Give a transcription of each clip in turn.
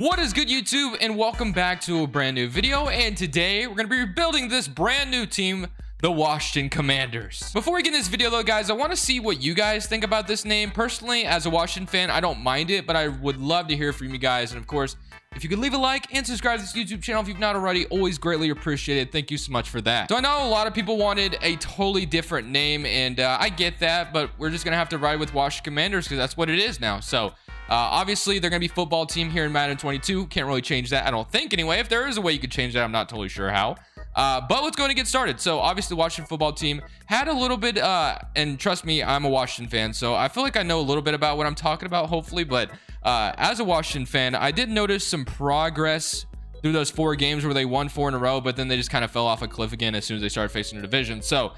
What is good, YouTube, and welcome back to a brand new video. And today we're going to be rebuilding this brand new team, the Washington Commanders. Before we get in this video though, guys, I want to see what you guys think about this name. Personally, as a Washington fan, I don't mind it, but I would love to hear from you guys. And of course, if you could leave a like and subscribe to this YouTube channel if you've not already, always greatly appreciated. Thank you so much for that. So I know a lot of people wanted a totally different name, and I get that, but we're just going to have to ride with Washington Commanders because that's what it is now. So obviously, they're going to be football team here in Madden 22. Can't really change that, I don't think, anyway. If there is a way you could change that, I'm not totally sure how. But let's go and get started. So obviously, the Washington football team had a little bit, and trust me, I'm a Washington fan, so I feel like I know a little bit about what I'm talking about, hopefully. But as a Washington fan, I did notice some progress through those 4 games where they won 4 in a row, but then they just kind of fell off a cliff again as soon as they started facing the division. So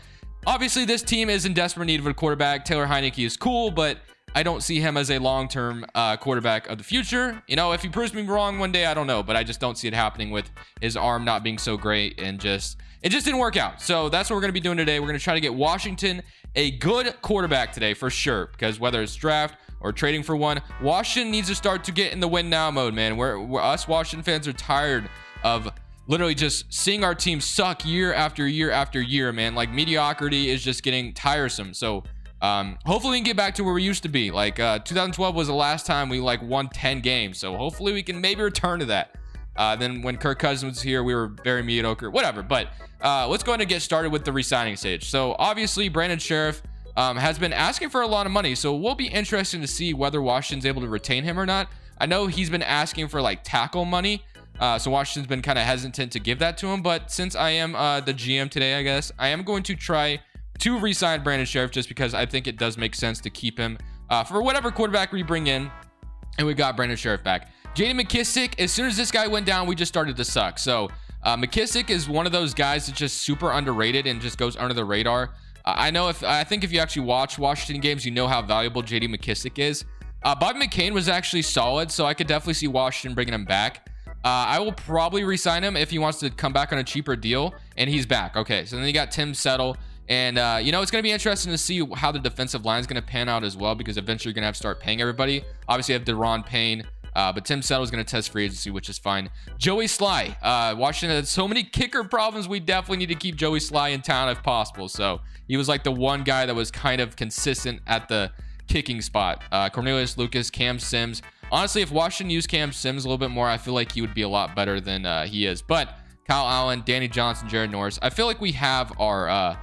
obviously, this team is in desperate need of a quarterback. Taylor Heinicke is cool, but I don't see him as a long-term quarterback of the future. You know, if he proves me wrong one day, I don't know, but I just don't see it happening with his arm not being so great, and it just didn't work out. So that's what we're going to be doing today. We're going to try to get Washington a good quarterback today for sure, because whether it's draft or trading for one, Washington needs to start to get in the win now mode, man. We're us Washington fans are tired of literally just seeing our team suck year after year after year, man. Like, mediocrity is just getting tiresome. So hopefully we can get back to where we used to be. Like 2012 was the last time we won 10 games, so hopefully we can maybe return to that. Then when Kirk Cousins was here, we were very mediocre, whatever. But let's go ahead and get started with the resigning stage. So obviously Brandon Sheriff has been asking for a lot of money, so we'll be interested to see whether Washington's able to retain him or not. I know he's been asking for tackle money, so Washington's been kind of hesitant to give that to him. But since I am the GM today, I guess I am going to try to re-sign Brandon Sheriff, just because I think it does make sense to keep him for whatever quarterback we bring in. And we got Brandon Sheriff back. JD McKissick, as soon as this guy went down, we just started to suck. So McKissick is one of those guys that's just super underrated and just goes under the radar. I think if you actually watch Washington games, you know how valuable JD McKissick is. Bobby McCain was actually solid, so I could definitely see Washington bringing him back. I will probably re-sign him if he wants to come back on a cheaper deal, and he's back. Okay, so then you got Tim Settle. And, you know, it's going to be interesting to see how the defensive line is going to pan out as well, because eventually you're going to have to start paying everybody. Obviously, you have Deron Payne, but Tim Settle is going to test free agency, which is fine. Joey Sly. Washington had so many kicker problems. We definitely need to keep Joey Sly in town if possible. So he was like the one guy that was kind of consistent at the kicking spot. Cornelius Lucas, Cam Sims. Honestly, if Washington used Cam Sims a little bit more, I feel like he would be a lot better than he is. But Kyle Allen, Danny Johnson, Jared Norris. I feel like we have our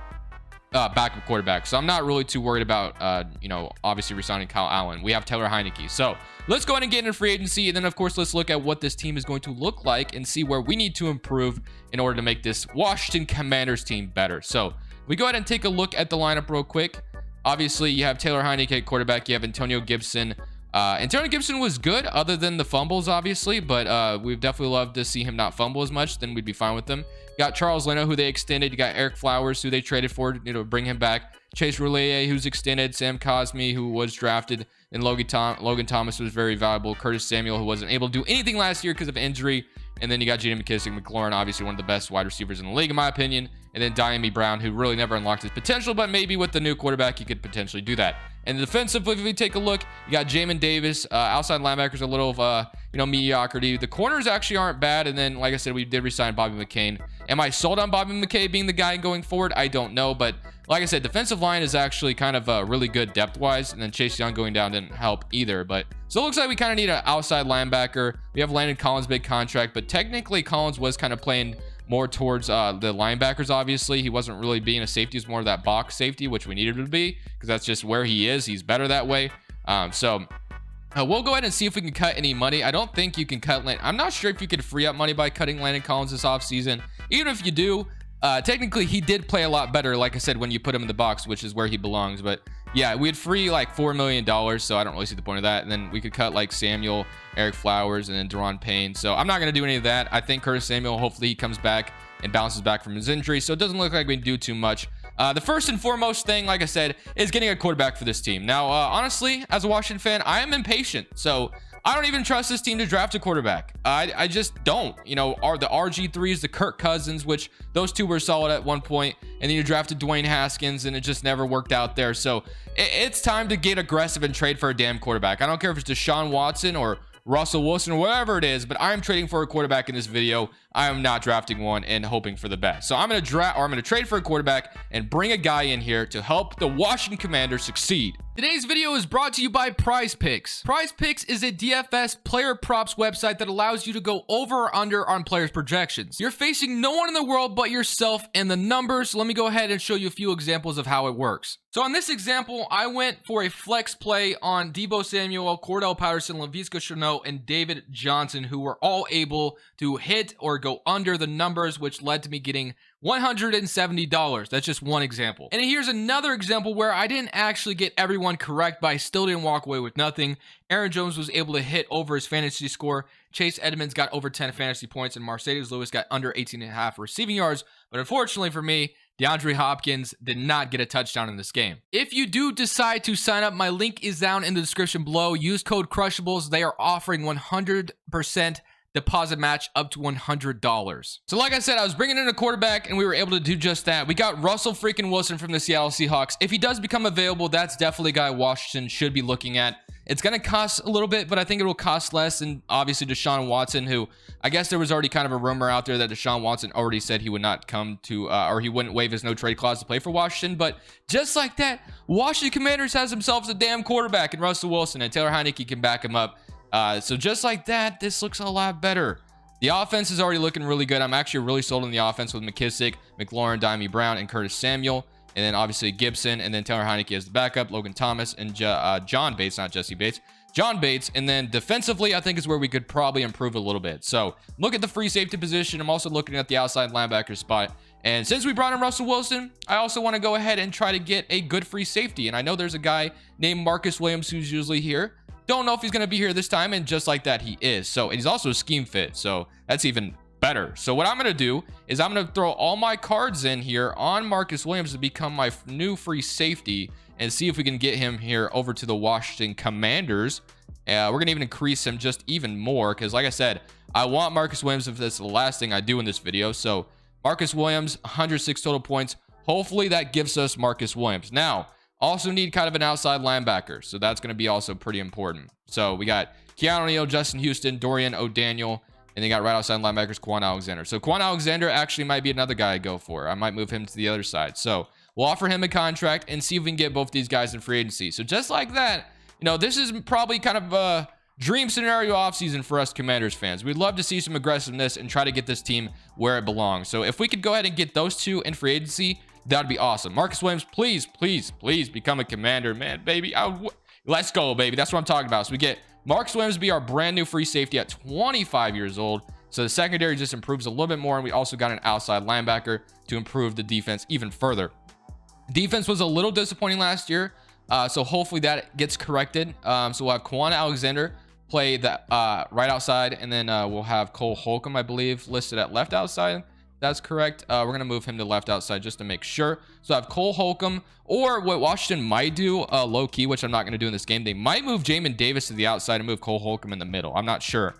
backup quarterback, so I'm not really too worried about you know, obviously resigning Kyle Allen. We have Taylor Heinicke, so let's go ahead and get into free agency, and then of course let's look at what this team is going to look like and see where we need to improve in order to make this Washington Commanders team better. So we go ahead and take a look at the lineup real quick. Obviously you have Taylor Heinicke at quarterback, you have Antonio Gibson. Antonio Gibson was good other than the fumbles, obviously, but we'd definitely love to see him not fumble as much. Then we'd be fine with them. You got Charles Leno, who they extended. You got Eric Flowers, who they traded for, you know, bring him back. Chase Roullier, who's extended. Sam Cosme, who was drafted. And Logan Thomas was very valuable. Curtis Samuel, who wasn't able to do anything last year because of injury. And then you got J.D. McKissick, McLaurin, obviously one of the best wide receivers in the league, in my opinion. And then Diami Brown, who really never unlocked his potential, but maybe with the new quarterback, he could potentially do that. And defensively, if we take a look, you got Jamin Davis. Outside linebackers, a little of, you know, mediocrity. The corners actually aren't bad. And then, like I said, we did resign Bobby McCain. Am I sold on Bobby McCain being the guy going forward? I don't know. But like I said, defensive line is actually kind of really good depth-wise. And then Chase Young going down didn't help either. But so it looks like we kind of need an outside linebacker. We have Landon Collins' big contract. But technically, Collins was kind of playing more towards the linebackers, obviously. He wasn't really being a safety. He's more of that box safety, which we needed him to be, because that's just where he is. He's better that way. We'll go ahead and see if we can cut any money. I don't think you can cut I'm not sure if you could free up money by cutting Landon Collins this offseason. Even if you do, technically he did play a lot better, like I said, when you put him in the box, which is where he belongs. But yeah, we'd free $4 million, so I don't really see the point of that. And then we could cut Samuel, Eric Flowers, and then Deron Payne. So I'm not going to do any of that. I think Curtis Samuel, hopefully he comes back and bounces back from his injury, so it doesn't look like we do too much. The first and foremost thing, like I said, is getting a quarterback for this team. Now, honestly, as a Washington fan, I am impatient. So I don't even trust this team to draft a quarterback. I just don't. You know, the RG3s, the Kirk Cousins, which those two were solid at one point, and then you drafted Dwayne Haskins, and it just never worked out there. So it's time to get aggressive and trade for a damn quarterback. I don't care if it's Deshaun Watson or Russell Wilson, or whatever it is, but I'm trading for a quarterback in this video. I am not drafting one and hoping for the best. So I'm going to trade for a quarterback and bring a guy in here to help the Washington Commanders succeed. Today's video is brought to you by Prize Picks. Prize Picks is a DFS player props website that allows you to go over or under on players' projections. You're facing no one in the world but yourself and the numbers. So let me go ahead and show you a few examples of how it works. So on this example, I went for a flex play on Deebo Samuel, Cordell Patterson, Laviska Shenault, and David Johnson, who were all able to hit or go under the numbers, which led to me getting $170. That's just one example. And here's another example where I didn't actually get everyone correct, but I still didn't walk away with nothing. Aaron Jones was able to hit over his fantasy score. Chase Edmonds got over 10 fantasy points, and Mercedes Lewis got under 18.5 receiving yards. But unfortunately for me, DeAndre Hopkins did not get a touchdown in this game. If you do decide to sign up, my link is down in the description below. Use code Crushables. They are offering 100% deposit match up to $100. So like I said, I was bringing in a quarterback and we were able to do just that. We got Russell freaking Wilson from the Seattle Seahawks. If he does become available, that's definitely a guy Washington should be looking at. It's going to cost a little bit, but I think it will cost less. And obviously Deshaun Watson, who I guess there was already kind of a rumor out there that Deshaun Watson already said he would not come to, or he wouldn't waive his no trade clause to play for Washington. But just like that, Washington Commanders has themselves a damn quarterback in Russell Wilson, and Taylor Heinicke can back him up. So just like that, this looks a lot better. The offense is already looking really good. I'm actually really sold on the offense with McKissick, McLaurin, Dimey Brown, and Curtis Samuel. And then obviously Gibson, and then Taylor Heinicke as the backup, Logan Thomas, and John Bates, not Jesse Bates. John Bates. And then defensively, I think is where we could probably improve a little bit. So look at the free safety position. I'm also looking at the outside linebacker spot. And since we brought in Russell Wilson, I also want to go ahead and try to get a good free safety. And I know there's a guy named Marcus Williams who's usually here. Don't know if he's going to be here this time, and just like that, he is. So, and he's also a scheme fit, so that's even better. So what I'm going to do is I'm going to throw all my cards in here on Marcus Williams to become my new free safety and see if we can get him here over to the Washington Commanders. We're going to even increase him just even more because, like I said, I want Marcus Williams if that's the last thing I do in this video. So Marcus Williams, 106 total points. Hopefully that gives us Marcus Williams. Now, also need kind of an outside linebacker, so that's going to be also pretty important. So we got Keanu Neal, Justin Houston, Dorian O'Daniel, and they got right outside linebackers Quan Alexander. So Quan Alexander actually might be another guy I go for. I might move him to the other side. So we'll offer him a contract and see if we can get both these guys in free agency. So just like that, you know, this is probably kind of a dream scenario offseason for us Commanders fans. We'd love to see some aggressiveness and try to get this team where it belongs. So if we could go ahead and get those two in free agency, that'd be awesome. Marcus Williams, please, please, please become a Commander, man, baby. Let's go, baby. That's what I'm talking about. So we get Marcus Williams to be our brand new free safety at 25 years old. So the secondary just improves a little bit more. And we also got an outside linebacker to improve the defense even further. Defense was a little disappointing last year. So hopefully that gets corrected. So we'll have Quan Alexander play the right outside. And then we'll have Cole Holcomb, I believe, listed at left outside. That's correct. We're going to move him to left outside just to make sure. So I have Cole Holcomb, or what Washington might do low key, which I'm not going to do in this game. They might move Jamin Davis to the outside and move Cole Holcomb in the middle. I'm not sure,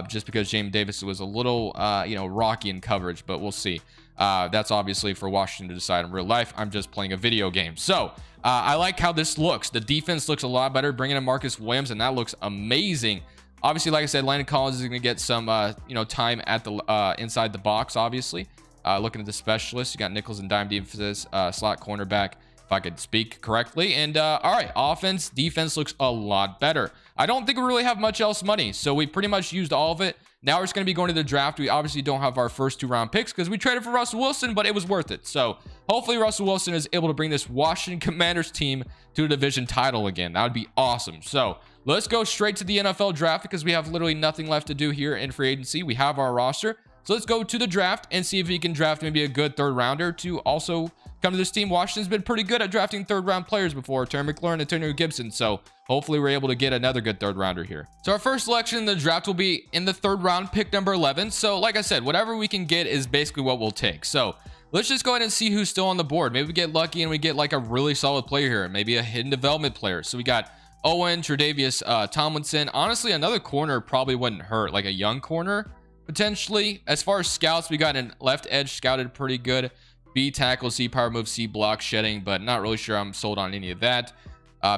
just because Jamin Davis was a little, rocky in coverage, but we'll see. That's obviously for Washington to decide in real life. I'm just playing a video game. So I like how this looks. The defense looks a lot better, bringing in Marcus Williams, and that looks amazing. Obviously, like I said, Landon Collins is going to get some, time at the inside the box, obviously. Looking at the specialists, you got nickels and dime defenses, slot cornerback, if I could speak correctly. And, all right, offense, defense looks a lot better. I don't think we really have much else money, so we pretty much used all of it. Now we're just going to be going to the draft. We obviously don't have our first 2-round picks because we traded for Russell Wilson, but it was worth it. So hopefully Russell Wilson is able to bring this Washington Commanders team to a division title again. That would be awesome. So let's go straight to the NFL draft because we have literally nothing left to do here in free agency. We have our roster. So let's go to the draft and see if we can draft maybe a good third rounder to also come to this team. Washington's been pretty good at drafting third round players before. Terry McLaurin, Antonio Gibson. So hopefully we're able to get another good third rounder here. So our first selection in the draft will be in the third round, pick number 11. So like I said, whatever we can get is basically what we'll take. So let's just go ahead and see who's still on the board. Maybe we get lucky and we get like a really solid player here. Maybe a hidden development player. So we got Owen, Tre'Davious Tomlinson. Honestly, another corner probably wouldn't hurt. Like a young corner, potentially. As far as scouts, we got an left edge scouted pretty good. B tackle, C power move, C block, shedding, but not really sure I'm sold on any of that.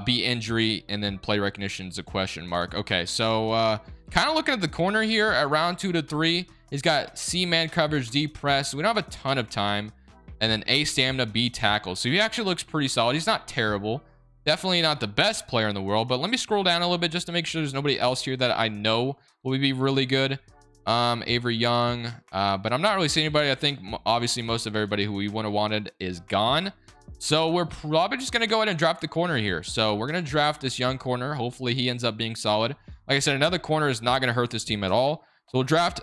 B, injury, and then play recognition is a question mark. Okay, so kind of looking at the corner here at round 2 to 3. He's got C, man coverage, D, press. We don't have a ton of time. And then A, stamina, B, tackle. So he actually looks pretty solid. He's not terrible. Definitely not the best player in the world, but let me scroll down a little bit just to make sure there's nobody else here that I know will be really good. Avery Young, but I'm not really seeing anybody. I think obviously most of everybody who we would have wanted is gone. So we're probably just going to go ahead and draft the corner here. So we're going to draft this young corner. Hopefully he ends up being solid. Like I said, another corner is not going to hurt this team at all. So we'll draft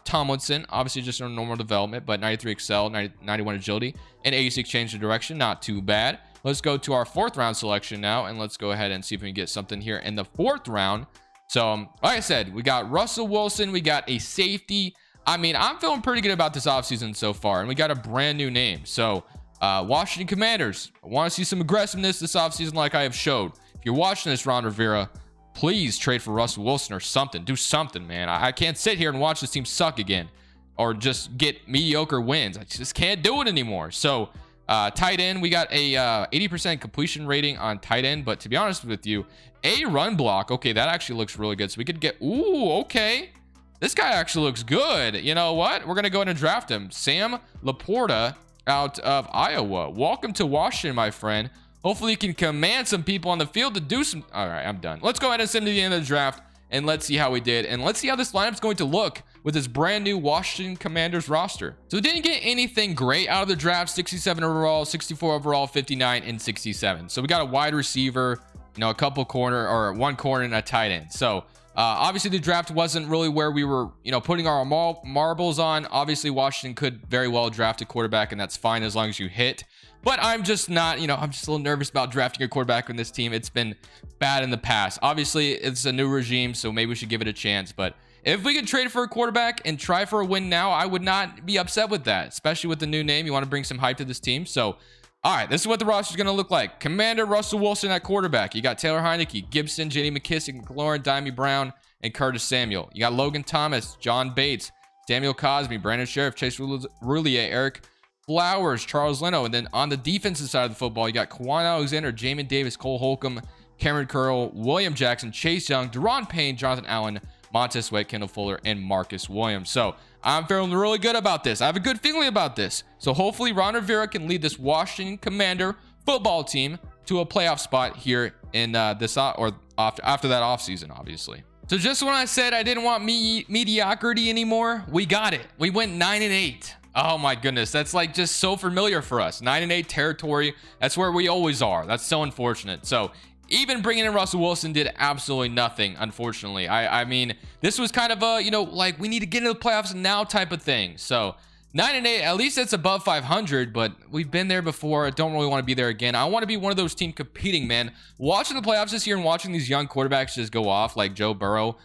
Tomlinson, obviously just a normal development, but 93 excel, 91 agility, and 86 change of direction. Not too bad. Let's go to our 4th round selection now, and let's go ahead and see if we can get something here in the 4th round. So, like I said, we got Russell Wilson. We got a safety. I mean, I'm feeling pretty good about this offseason so far, and we got a brand new name. So, Washington Commanders, I want to see some aggressiveness this offseason like I have showed. If you're watching this, Ron Rivera, please trade for Russell Wilson or something. Do something, man. I can't sit here and watch this team suck again or just get mediocre wins. I just can't do it anymore. So, tight end, we got a 80% completion rating on tight end, but to be honest with you, a run block, okay, that actually looks really good. So we could get, ooh, okay, this guy actually looks good. You know what? We're gonna go ahead and draft him. Sam Laporta out of Iowa. Welcome to Washington, my friend. Hopefully you can command some people on the field to do some. All right, I'm done. Let's go ahead and send to the end of the draft, and let's see how we did, and let's see how this lineup's going to look with this brand new Washington Commanders roster. So we didn't get anything great out of the draft. 67 overall, 64 overall, 59, and 67. So we got a wide receiver, you know, a couple corner, or one corner and a tight end. So obviously the draft wasn't really where we were, you know, putting our marbles on. Obviously Washington could very well draft a quarterback, and that's fine as long as you hit. But I'm just not, you know, I'm just a little nervous about drafting a quarterback in this team. It's been bad in the past. Obviously, it's a new regime, so maybe we should give it a chance. But if we could trade for a quarterback and try for a win now, I would not be upset with that, especially with the new name. You want to bring some hype to this team. So, all right, this is what the roster is going to look like. Commander Russell Wilson at quarterback. You got Taylor Heineke, Gibson, J.D. McKissick, McLaurin, Dimey Brown, and Curtis Samuel. You got Logan Thomas, John Bates, Samuel Cosme, Brandon Sheriff, Chase Roulier, Eric Flowers, Charles Leno. And then on the defensive side of the football, you got Quan Alexander, Jamin Davis, Cole Holcomb, Cameron Curl, William Jackson, Chase Young, Deron Payne, Jonathan Allen, Montez Sweat, Kendall Fuller, and Marcus Williams. So I'm feeling really good about this. I have a good feeling about this. So hopefully Ron Rivera can lead this Washington Commander football team to a playoff spot here in this or after that offseason, obviously. So just when I said I didn't want mediocrity anymore, we got it. We went 9-8. Oh my goodness, that's like just so familiar for us. 9-8 territory. That's where we always are. That's so unfortunate. So even bringing in Russell Wilson did absolutely nothing, unfortunately. I mean, this was kind of a, you know, like we need to get into the playoffs now type of thing. So 9-8, at least it's above 500, but we've been there before. I don't really want to be there again. I want to be one of those teams competing, man. Watching the playoffs this year and watching these young quarterbacks just go off, like Joe Burrow,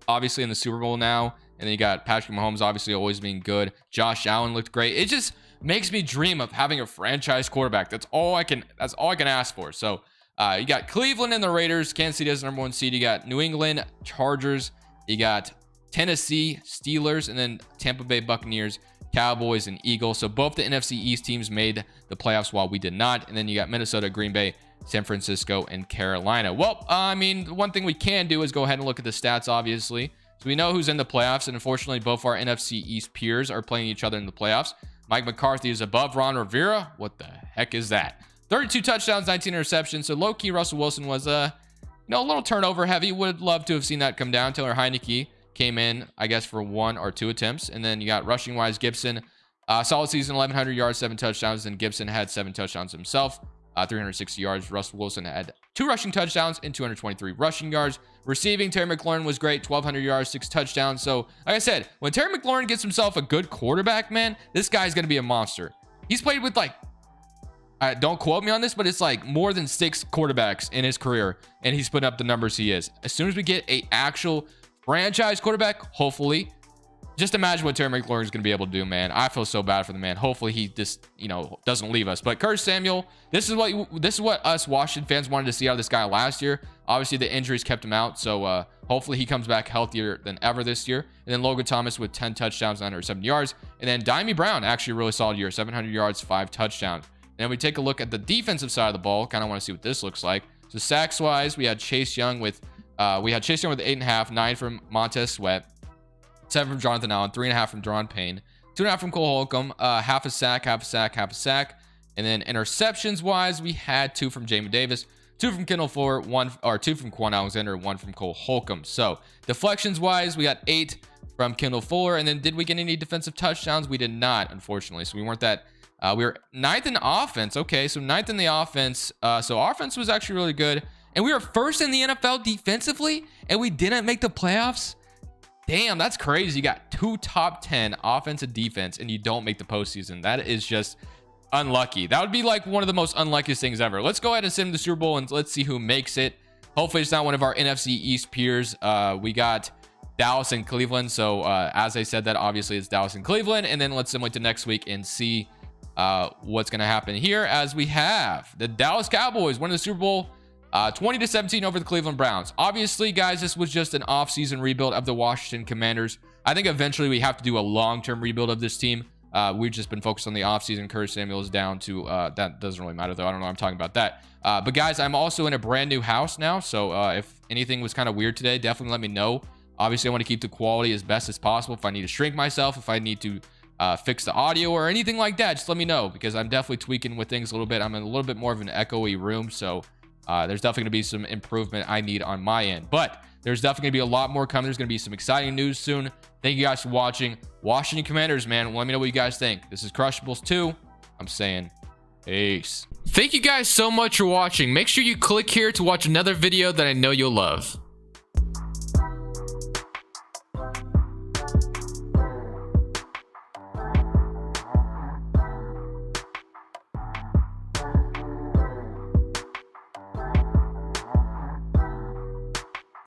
obviously in the Super Bowl now. And then you got Patrick Mahomes, obviously always being good. Josh Allen looked great. It just makes me dream of having a franchise quarterback. That's all I can ask for. So you got Cleveland and the Raiders. Kansas City as the #1 seed. You got New England Chargers. You got Tennessee Steelers, and then Tampa Bay Buccaneers, Cowboys, and Eagles. So both the NFC East teams made the playoffs while we did not. And then you got Minnesota, Green Bay, San Francisco, and Carolina. Well, I mean, one thing we can do is go ahead and look at the stats, obviously. So we know who's in the playoffs, and unfortunately, both our NFC East peers are playing each other in the playoffs. Mike McCarthy is above Ron Rivera. What the heck is that? 32 touchdowns, 19 interceptions. So low-key, Russell Wilson was a little turnover heavy. Would love to have seen that come down. Taylor Heineke came in, I guess, for 1 or 2 attempts. And then you got rushing-wise, Gibson. Solid season, 1,100 yards, 7 touchdowns. And Gibson had 7 touchdowns himself, 360 yards. Russell Wilson had 2 rushing touchdowns and 223 rushing yards. Receiving, Terry McLaurin was great, 1,200 yards, 6 touchdowns. So, like I said, when Terry McLaurin gets himself a good quarterback, man, this guy's going to be a monster. He's played with, like, don't quote me on this, but it's like more than 6 quarterbacks in his career, and he's putting up the numbers he is. As soon as we get a actual franchise quarterback, hopefully, just imagine what Terry McLaurin is going to be able to do, man. I feel so bad for the man. Hopefully he just, doesn't leave us. But Curtis Samuel, this is what us Washington fans wanted to see out of this guy last year. Obviously the injuries kept him out, so hopefully he comes back healthier than ever this year. And then Logan Thomas with 10 touchdowns, 970 yards. And then Dimey Brown, actually a really solid year, 700 yards, 5 touchdowns. And then we take a look at the defensive side of the ball. Kind of want to see what this looks like. So So sacks wise, we had Chase Young with 8.5, 9 from Montez Sweat, 7 from Jonathan Allen, 3.5 from Deron Payne, 2.5 from Cole Holcomb, half a sack, half a sack, half a sack. And then interceptions wise, we had 2 from Jamin Davis, 2 from Kendall Fuller, 2 from Quan Alexander, 1 from Cole Holcomb. So deflections wise, we got 8 from Kendall Fuller. And then did we get any defensive touchdowns? We did not, unfortunately. So we weren't that. We were 9th in offense. Okay, so 9th in the offense. So offense was actually really good. And we were 1st in the NFL defensively, and we didn't make the playoffs. Damn, that's crazy. You got 2 top 10 offense and defense, and you don't make the postseason. That is just unlucky. That would be like one of the most unluckiest things ever. Let's go ahead and send him to the Super Bowl, and let's see who makes it. Hopefully, it's not one of our NFC East peers. We got Dallas and Cleveland. So as I said that, obviously, it's Dallas and Cleveland. And then let's simulate to next week and see what's going to happen here, as we have the Dallas Cowboys winning the Super Bowl 20-17 over the Cleveland Browns. Obviously, guys, this was just an off-season rebuild of the Washington Commanders. I think eventually we have to do a long-term rebuild of this team. We've just been focused on the offseason. Curtis Samuel is down to that doesn't really matter, though. I don't know. I'm talking about that. But guys, I'm also in a brand new house now. So if anything was kind of weird today, definitely let me know. Obviously, I want to keep the quality as best as possible. If I need to shrink myself, if I need to fix the audio or anything like that, just let me know, because I'm definitely tweaking with things a little bit. I'm in a little bit more of an echoey room, so there's definitely going to be some improvement I need on my end. But there's definitely going to be a lot more coming. There's going to be some exciting news soon. Thank you guys for watching. Washington Commanders, man. Let me know what you guys think. This is Crushables 2. I'm saying peace. Thank you guys so much for watching. Make sure you click here to watch another video that I know you'll love.